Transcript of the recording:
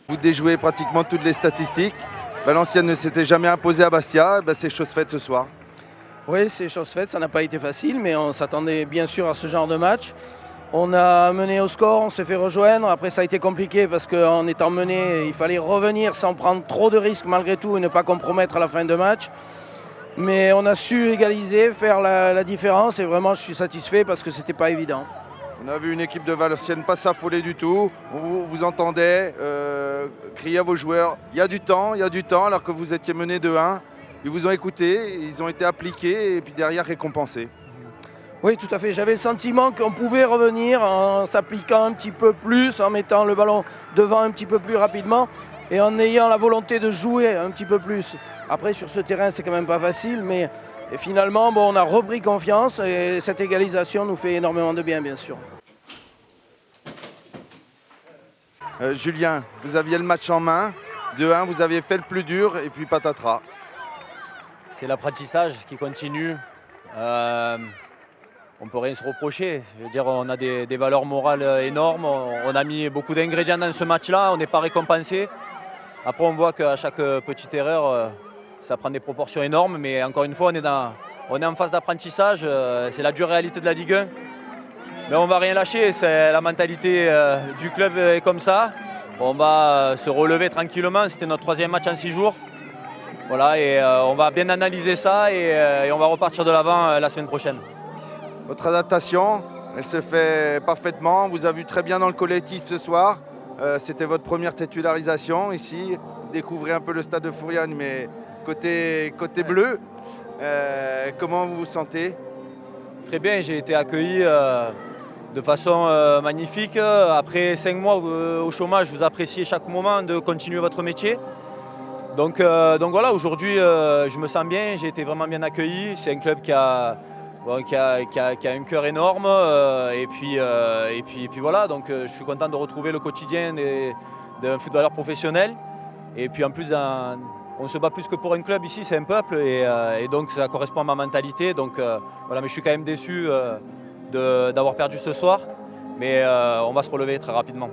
Vous déjouez pratiquement toutes les statistiques. Valenciennes ne s'était jamais imposé à Bastia, c'est chose faite ce soir. Oui, c'est chose faite, ça n'a pas été facile, mais on s'attendait bien sûr à ce genre de match. On a mené au score, on s'est fait rejoindre. Après, ça a été compliqué parce qu'en étant mené, il fallait revenir sans prendre trop de risques malgré tout et ne pas compromettre à la fin de match. Mais on a su égaliser, faire la différence et vraiment, je suis satisfait parce que ce n'était pas évident. On a vu une équipe de Valenciennes pas s'affoler du tout. Vous entendez crier à vos joueurs, il y a du temps, alors que vous étiez mené de 1. Ils vous ont écouté, ils ont été appliqués et puis derrière récompensés. Oui, tout à fait. J'avais le sentiment qu'on pouvait revenir en s'appliquant un petit peu plus, en mettant le ballon devant un petit peu plus rapidement et en ayant la volonté de jouer un petit peu plus. Après, sur ce terrain, c'est quand même pas facile, mais finalement, on a repris confiance et cette égalisation nous fait énormément de bien, bien sûr. Julien, vous aviez le match en main. 2-1, vous aviez fait le plus dur et puis patatras. C'est l'apprentissage qui continue. On ne peut rien se reprocher. Je veux dire, on a des valeurs morales énormes. On a mis beaucoup d'ingrédients dans ce match-là. On n'est pas récompensé. Après, on voit qu'à chaque petite erreur, ça prend des proportions énormes. Mais encore une fois, on est en phase d'apprentissage. C'est la dure réalité de la Ligue 1. Mais on ne va rien lâcher. C'est la mentalité du club est comme ça. On va se relever tranquillement. C'était notre 3e match en 6 jours. Voilà, et on va bien analyser ça et on va repartir de l'avant la semaine prochaine. Votre adaptation, elle se fait parfaitement. On vous a vu très bien dans le collectif ce soir. C'était votre première titularisation ici. Découvrez un peu le stade de Fouriane, mais côté bleu. Comment vous vous sentez? Très bien, j'ai été accueilli de façon magnifique. Après 5 mois au chômage, vous appréciez chaque moment de continuer votre métier. Donc voilà, aujourd'hui, je me sens bien, j'ai été vraiment bien accueilli. C'est un club qui a un cœur énorme. Et puis voilà, donc je suis content de retrouver le quotidien d'un footballeur professionnel. Et puis en plus, on se bat plus que pour un club ici, c'est un peuple. Et donc ça correspond à ma mentalité. Donc voilà, mais je suis quand même déçu d'avoir perdu ce soir. Mais on va se relever très rapidement.